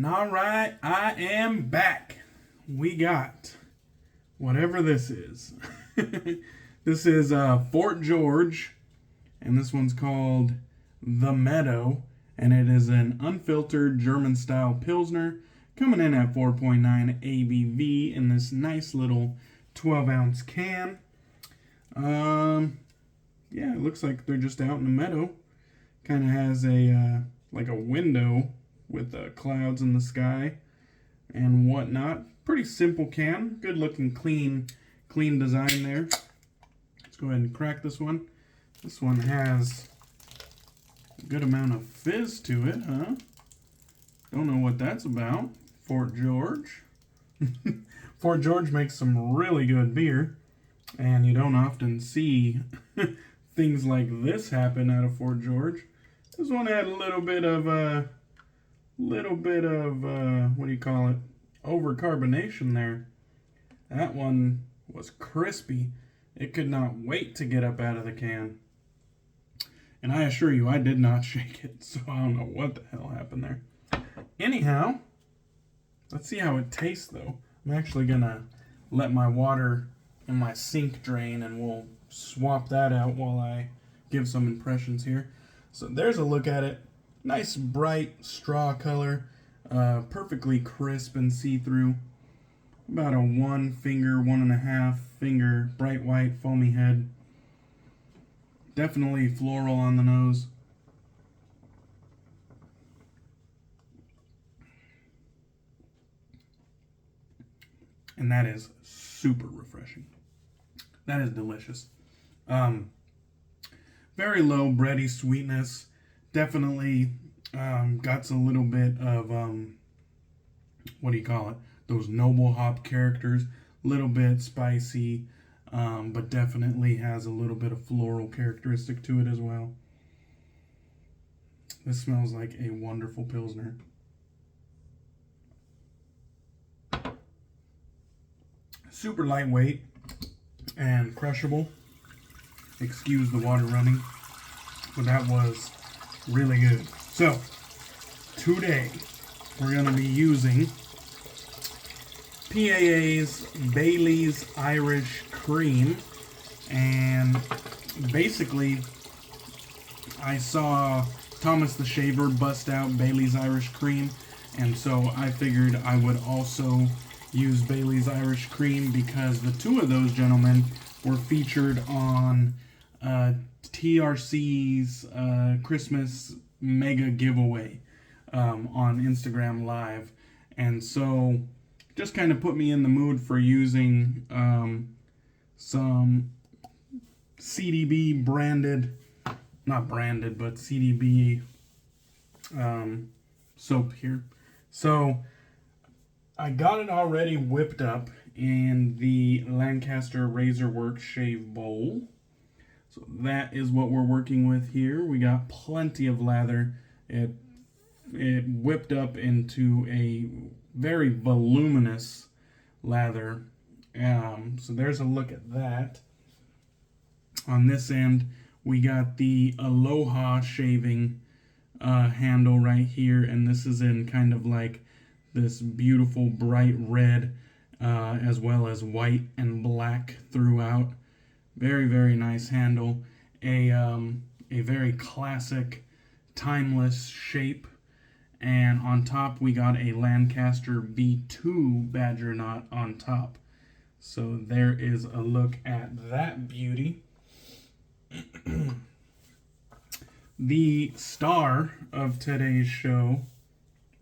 All right, I am back. We got whatever this is. This is Fort George, and this one's called the Meadow, and it is an unfiltered German-style Pilsner, coming in at 4.9 ABV in this nice little 12-ounce can. Yeah, it looks like they're just out in the meadow. Kind of has a like a window with clouds in the sky and whatnot. Pretty simple can. Good looking, clean design there. Let's go ahead and crack this one. This one has a good amount of fizz to it, huh? Don't know what that's about. Fort George. Fort George makes some really good beer, and you don't often see things like this happen out of Fort George. This one had a little bit of what do you call it? Overcarbonation there. That one was crispy. It could not wait to get up out of the can. And I assure you, I did not shake it, so I don't know what the hell happened there. Anyhow, let's see how it tastes though. I'm actually gonna let my water in my sink drain, and we'll swap that out while I give some impressions here. So there's a look at it. Nice bright straw color, perfectly crisp and see-through. About a 1.5 finger bright white foamy head. Definitely floral on the nose. And that is super refreshing. That is delicious. Very low bready sweetness. Definitely got a little bit of, what do you call it? Those noble hop characters. Little bit spicy, but definitely has a little bit of floral characteristic to it as well. This smells like a wonderful Pilsner. Super lightweight and crushable. Excuse the water running, but that was really good. So today we're going to be using PAA's Bailey's Irish Cream, and basically I saw Thomas the Shaver bust out Bailey's Irish Cream, and so I figured I would also use Bailey's Irish Cream because the two of those gentlemen were featured on TRC's Christmas mega giveaway on Instagram Live, and so just kind of put me in the mood for using some CDB branded, not branded, but CDB soap here. So I got it already whipped up in the Lancaster Razor Works shave bowl. So that is what we're working with here. We got plenty of lather. It whipped up into a very voluminous lather. So there's a look at that. On this end, we got the Aloha shaving handle right here, and this is in kind of like this beautiful bright red, as well as white and black throughout. Very, very nice handle. A very classic, timeless shape. And on top, we got a Lancaster V2 Badger Knot on top. So there is a look at that beauty. The star of today's show,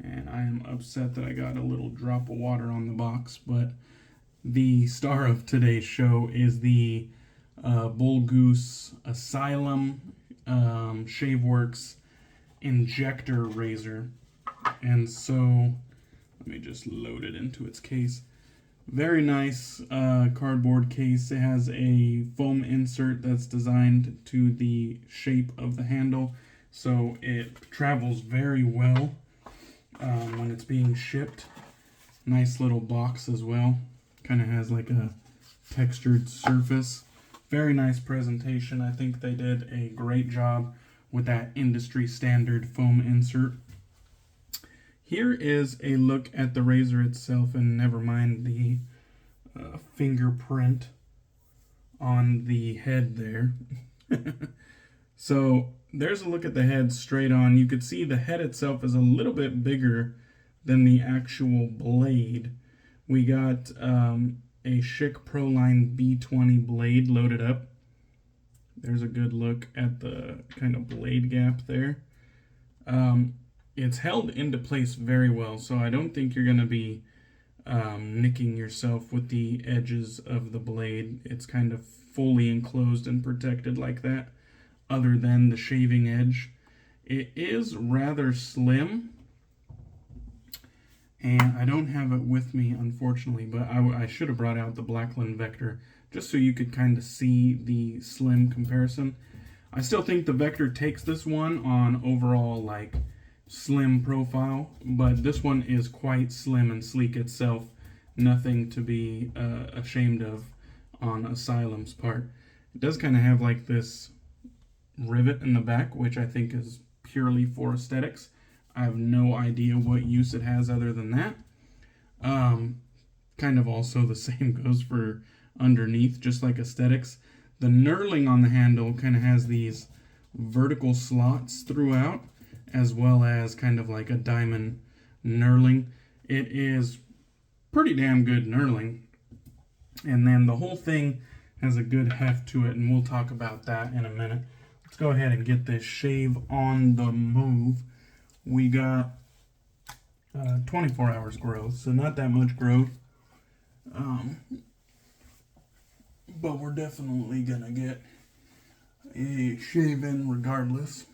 and I am upset that I got a little drop of water on the box, but the star of today's show is the Bull Goose Asylum Shave Works Injector Razor. And so, let me just load it into its case. Very nice cardboard case. It has a foam insert that's designed to the shape of the handle, so it travels very well when it's being shipped. Nice little box as well. Kind of has like a textured surface. Very nice presentation. I think they did a great job with that industry standard foam insert. here is a look at the razor itself, and never mind the fingerprint on the head there. So there's a look at the head straight on. You could see the head itself is a little bit bigger than the actual blade. We got a Schick Proline B20 blade loaded up. There's a good look at the kind of blade gap there. It's held into place very well, so I don't think you're going to be nicking yourself with the edges of the blade. It's kind of fully enclosed and protected like that, other than the shaving edge. It is rather slim, and I don't have it with me, unfortunately, but I should have brought out the Blackland Vector just so you could kind of see the slim comparison. I still think the Vector takes this one on overall, like, slim profile, but this one is quite slim and sleek itself. Nothing to be ashamed of on Asylum's part. It does kind of have like this rivet in the back, which I think is purely for aesthetics. I have no idea what use it has other than that. Kind of also the same goes for underneath, just like aesthetics. The knurling on the handle kind of has these vertical slots throughout, as well as kind of like a diamond knurling. It is pretty damn good knurling. And then the whole thing has a good heft to it, and we'll talk about that in a minute. Let's go ahead and get this shave on the move. We got 24 hours growth, so not that much growth. But we're definitely gonna get a shave in regardless.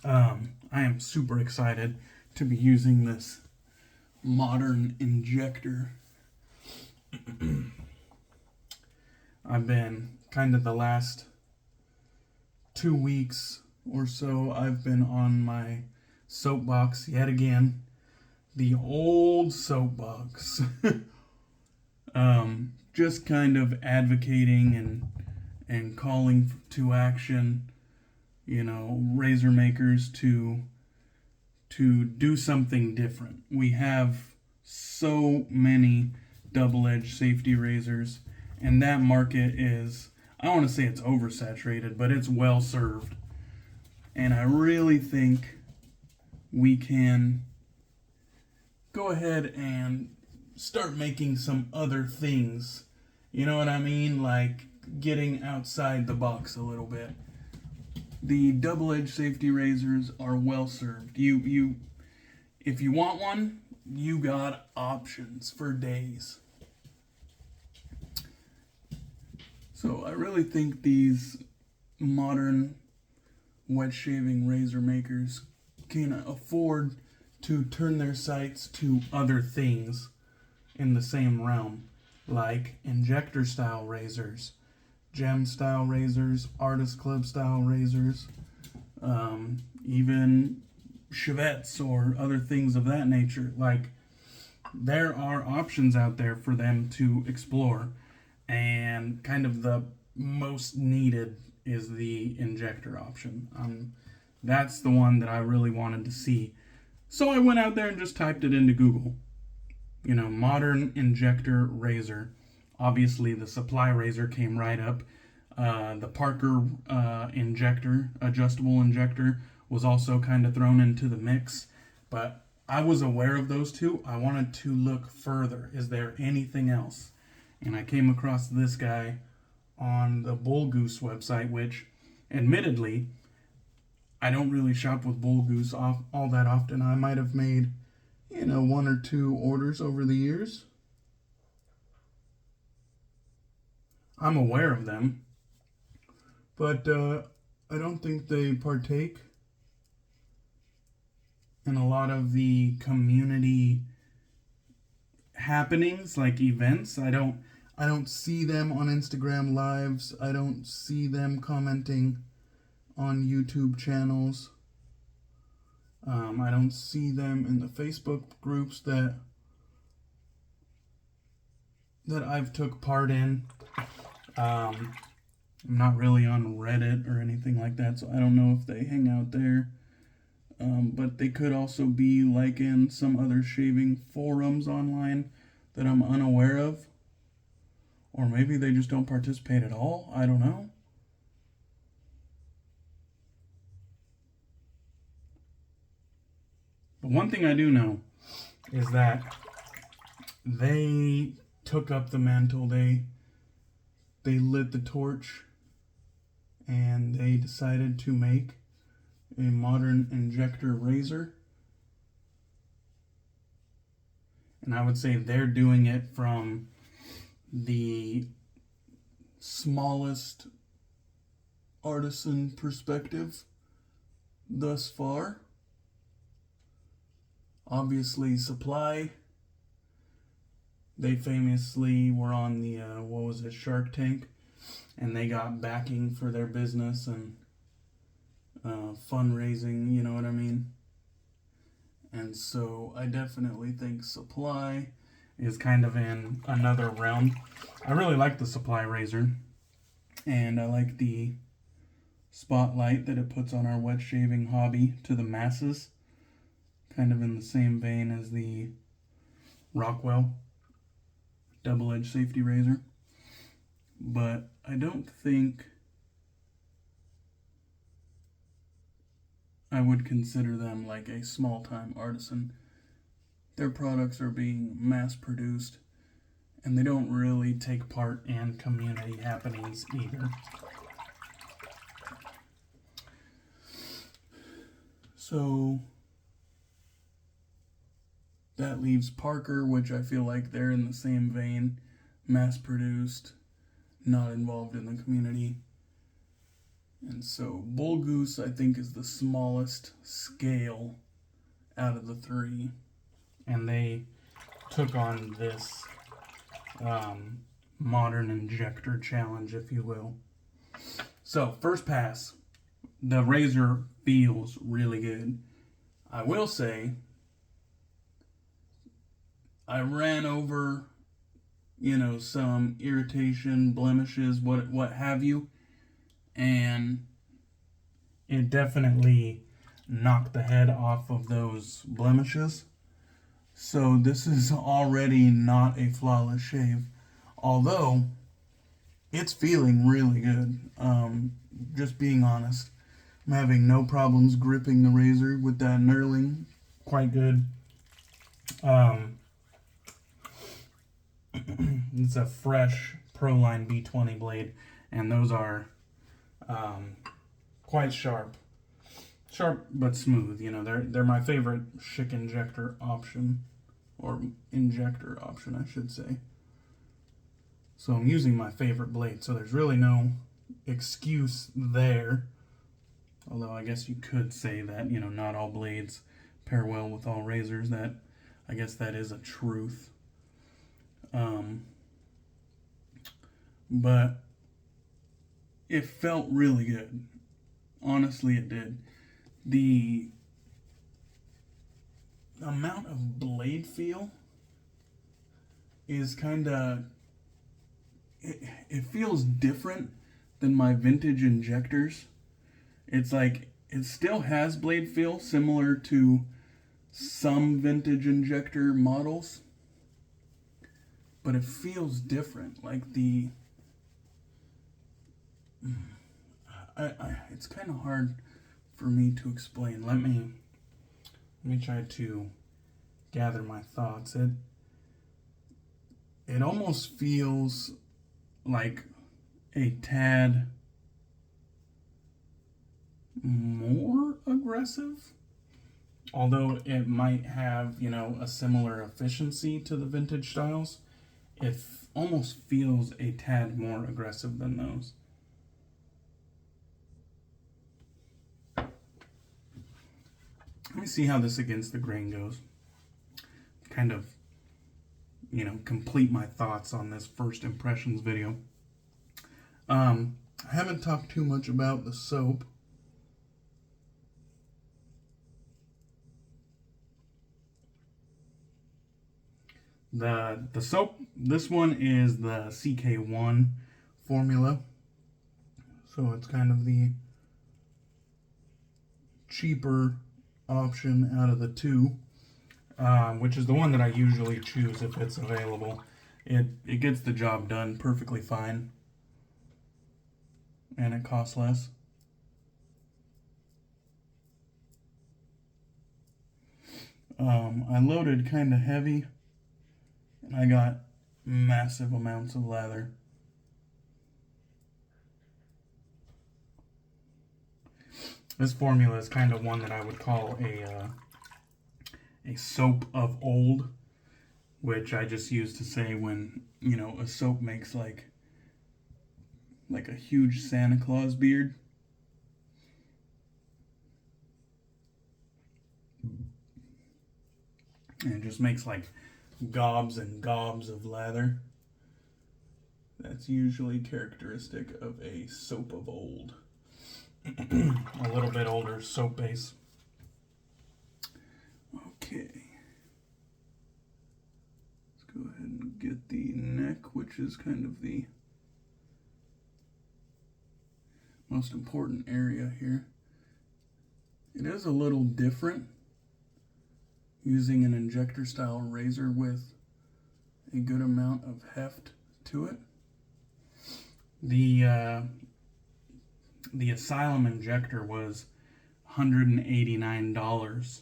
I am super excited to be using this modern injector. I've been kind of the last 2 weeks or so, I've been on my soapbox yet again. The old soapbox. Just kind of advocating and calling to action, you know, razor makers to do something different. We have so many double-edged safety razors, and that market is, I don't want to say it's oversaturated, but it's well served. And I really think we can go ahead and start making some other things. You know what I mean? Like getting outside the box a little bit. The double-edged safety razors are well served. If you want one, you got options for days. So I really think these modern wet shaving razor makers can afford to turn their sights to other things in the same realm, like injector style razors, gem style razors, artist club style razors, even chevettes or other things of that nature. Like, there are options out there for them to explore, and kind of the most needed is the injector option. That's the one that I really wanted to see. So I went out there and just typed it into Google. You know, modern injector razor. Obviously, the Supply razor came right up. The Parker injector, adjustable injector, was also kind of thrown into the mix. But I was aware of those two. I wanted to look further. Is there anything else? And I came across this guy on the Bull Goose website, which, admittedly, I don't really shop with Bull Goose all that often. I might have made, you know, 1 or 2 orders over the years. I'm aware of them, but I don't think they partake in a lot of the community happenings, like events. I don't see them on Instagram lives. I don't see them commenting on YouTube channels. I don't see them in the Facebook groups that I've took part in. I'm not really on Reddit or anything like that, so I don't know if they hang out there. But they could also be like in some other shaving forums online that I'm unaware of. Or maybe they just don't participate at all. I don't know. But one thing I do know is that they took up the mantle. They lit the torch and they decided to make a modern injector razor. And I would say they're doing it from the smallest artisan perspective thus far. Obviously, supply. They famously were on the, Shark Tank, and they got backing for their business and fundraising, you know what I mean? And so I definitely think supply is kind of in another realm. I really like the supply razor, and I like the spotlight that it puts on our wet shaving hobby to the masses, kind of in the same vein as the Rockwell double-edged safety razor. But I don't think I would consider them like a small-time artisan. Their products are being mass-produced, and they don't really take part in community happenings either. So that leaves Parker, which I feel like they're in the same vein, mass-produced, not involved in the community. And so Bull Goose, I think, is the smallest scale out of the three. And they took on this modern injector challenge, if you will. So, first pass, the razor feels really good. I will say, I ran over, some irritation, blemishes, what have you, and it definitely knocked the head off of those blemishes. So this is already not a flawless shave, although it's feeling really good. Just being honest, I'm having no problems gripping the razor with that knurling. Quite good. It's a fresh Proline B20 blade, and those are quite sharp. Sharp but smooth, they're my favorite Schick injector option, or injector option, I should say. So I'm using my favorite blade, so there's really no excuse there. Although I guess you could say that, not all blades pair well with all razors. I guess that is a truth. But it felt really good. Honestly, it did. The amount of blade feel is kind of... It feels different than my vintage injectors. It's like, it still has blade feel, similar to some vintage injector models. But it feels different. Like it's kind of hard for me to explain. Let me try to gather my thoughts. It almost feels like a tad more aggressive, although it might have, a similar efficiency to the vintage styles. It almost feels a tad more aggressive than those. Let me see how this against the grain goes. Kind of, complete my thoughts on this first impressions video. I haven't talked too much about the soap. The soap, this one is the CK1 formula. So it's kind of the cheaper option out of the two, which is the one that I usually choose if it's available. It gets the job done perfectly fine, and it costs less. I loaded kind of heavy, and I got massive amounts of lather. This formula is kind of one that I would call a soap of old, which I just use to say when, you know, a soap makes like a huge Santa Claus beard. And it just makes like gobs and gobs of lather. That's usually characteristic of a soap of old. A little bit older soap base. Okay. Let's go ahead and get the neck, which is kind of the most important area here. It is a little different using an injector style razor with a good amount of heft to it. The Asylum Injector was $189.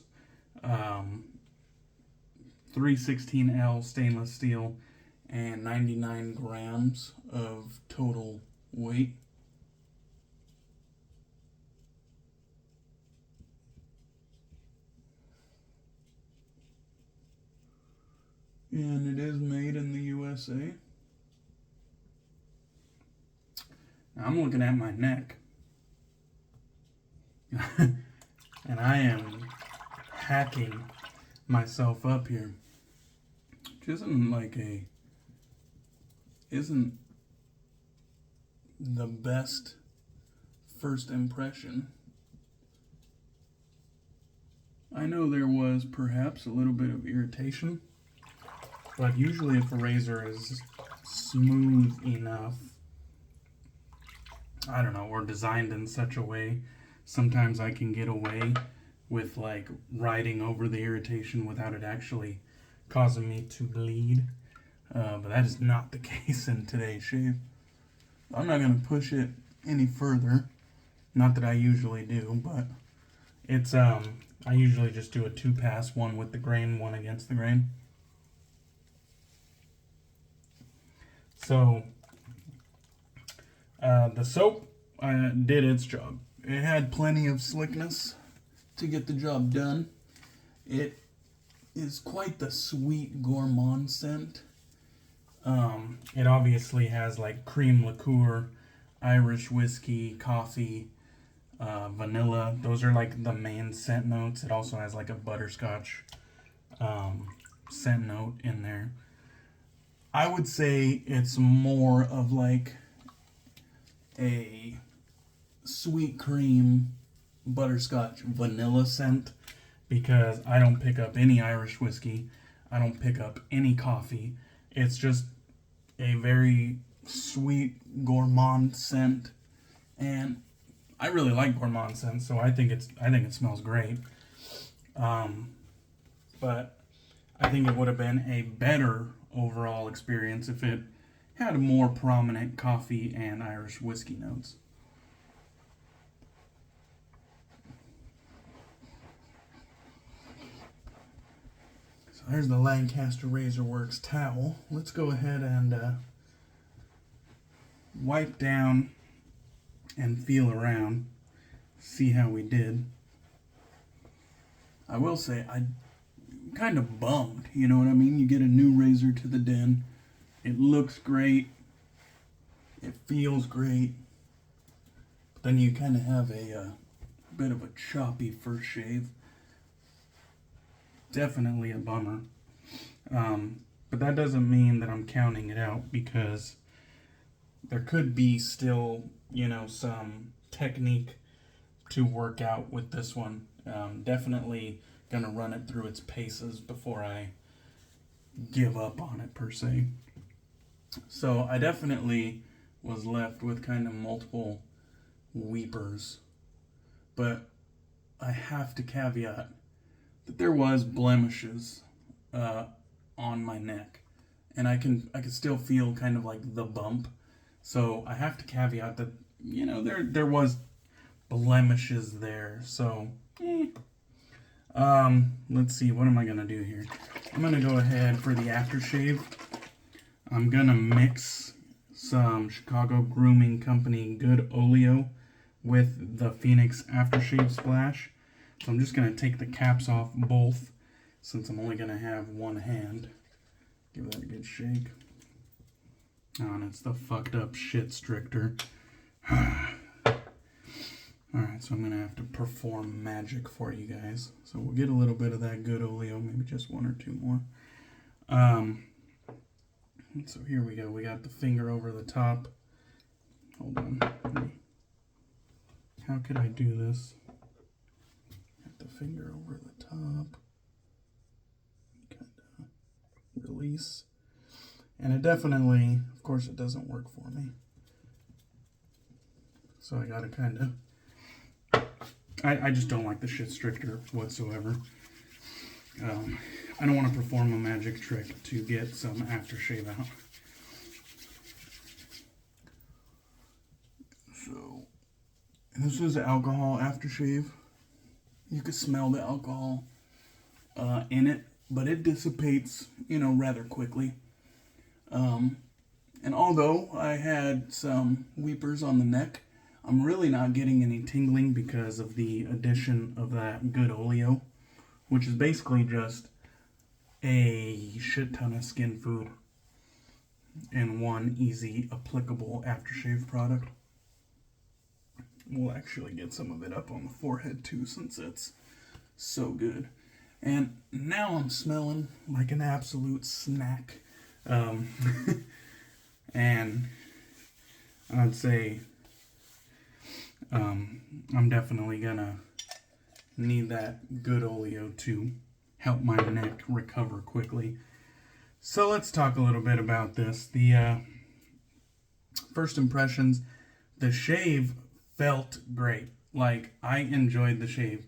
316L stainless steel and 99 grams of total weight. And it is made in the USA. Now I'm looking at my neck. And I am hacking myself up here. Which isn't the best first impression. I know there was perhaps a little bit of irritation, but usually if a razor is smooth enough, I don't know, or designed in such a way, sometimes I can get away with like riding over the irritation without it actually causing me to bleed. But that is not the case in today's shave. I'm not going to push it any further. Not that I usually do, but it's I usually just do a 2-pass, one with the grain, one against the grain. So the soap did its job. It had plenty of slickness to get the job done. It is quite the sweet gourmand scent. It obviously has like cream liqueur, Irish whiskey, coffee, vanilla. Those are like the main scent notes. It also has like a butterscotch scent note in there. I would say it's more of like a sweet cream butterscotch vanilla scent, because I don't pick up any Irish whiskey. I don't pick up any coffee. It's just a very sweet gourmand scent, and I really like gourmand scents, so I think it smells great. But I think it would have been a better overall experience if it had more prominent coffee and Irish whiskey notes. So there's the Lancaster Razor Works towel. Let's go ahead and wipe down and feel around, see how we did. I will say I'm kind of bummed, you know what I mean? You get a new razor to the den, it looks great, it feels great, but then you kind of have a bit of a choppy first shave. Definitely a bummer. But that doesn't mean that I'm counting it out, because there could be still, you know, some technique to work out with this one. Definitely gonna run it through its paces before I give up on it per se. So I definitely was left with kind of multiple weepers, but I have to caveat that there was blemishes on my neck, and I can still feel kind of like the bump. So I have to caveat that, you know, there was blemishes there. So let's see, what am I gonna do here? I'm gonna go ahead for the aftershave. I'm gonna mix some Chicago Grooming Company Good Oleo with the Phoenix Aftershave Splash. So I'm just gonna take the caps off both, since I'm only gonna have one hand. Give that a good shake. Oh, and it's the fucked up shit stricter. Alright, so I'm going to have to perform magic for you guys. So we'll get a little bit of that good Oleo, maybe just one or two more. So here we go. We got the finger over the top. Hold on. How could I do this? Got the finger over the top. Kind of release. And it definitely, of course, it doesn't work for me. So I got to kind of... I just don't like the shit stricter whatsoever. I don't want to perform a magic trick to get some aftershave out. So, this is alcohol aftershave. You can smell the alcohol in it, but it dissipates, you know, rather quickly. And although I had some weepers on the neck, I'm really not getting any tingling because of the addition of that good Oleo, which is basically just a shit ton of skin food in one easy applicable aftershave product. We'll actually get some of it up on the forehead too, since it's so good. And now I'm smelling like an absolute snack. And I'd say I'm definitely gonna need that good Oleo to help my neck recover quickly. So let's talk a little bit about this. The first impressions, the shave felt great. Like, I enjoyed the shave.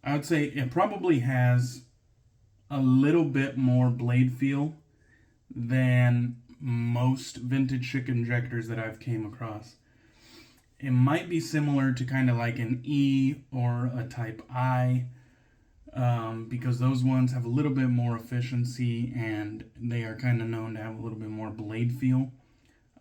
I would say it probably has a little bit more blade feel than most vintage Schick injectors that I've came across. It might be similar to kind of like an E or a Type I, because those ones have a little bit more efficiency and they are kind of known to have a little bit more blade feel.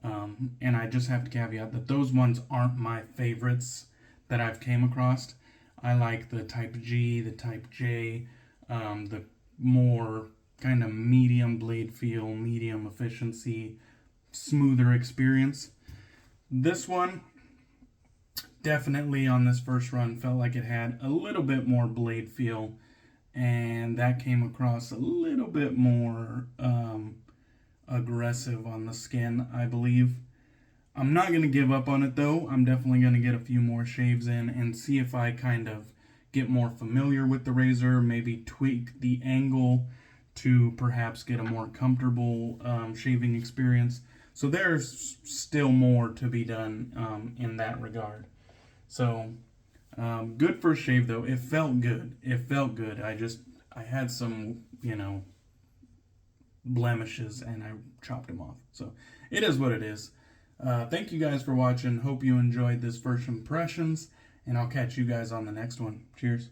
And I just have to caveat that those ones aren't my favorites that I've came across. I like the Type G, the Type J, the more kind of medium blade feel, medium efficiency, smoother experience. This one, definitely on this first run, felt like it had a little bit more blade feel, and that came across a little bit more aggressive on the skin, I believe. I'm not going to give up on it though. I'm definitely going to get a few more shaves in and see if I kind of get more familiar with the razor, maybe tweak the angle to perhaps get a more comfortable shaving experience. So there's still more to be done in that regard. So good first shave though. It felt good. It felt good. I had some, you know, blemishes and I chopped them off. So it is what it is. Thank you guys for watching. Hope you enjoyed this first impressions, and I'll catch you guys on the next one. Cheers.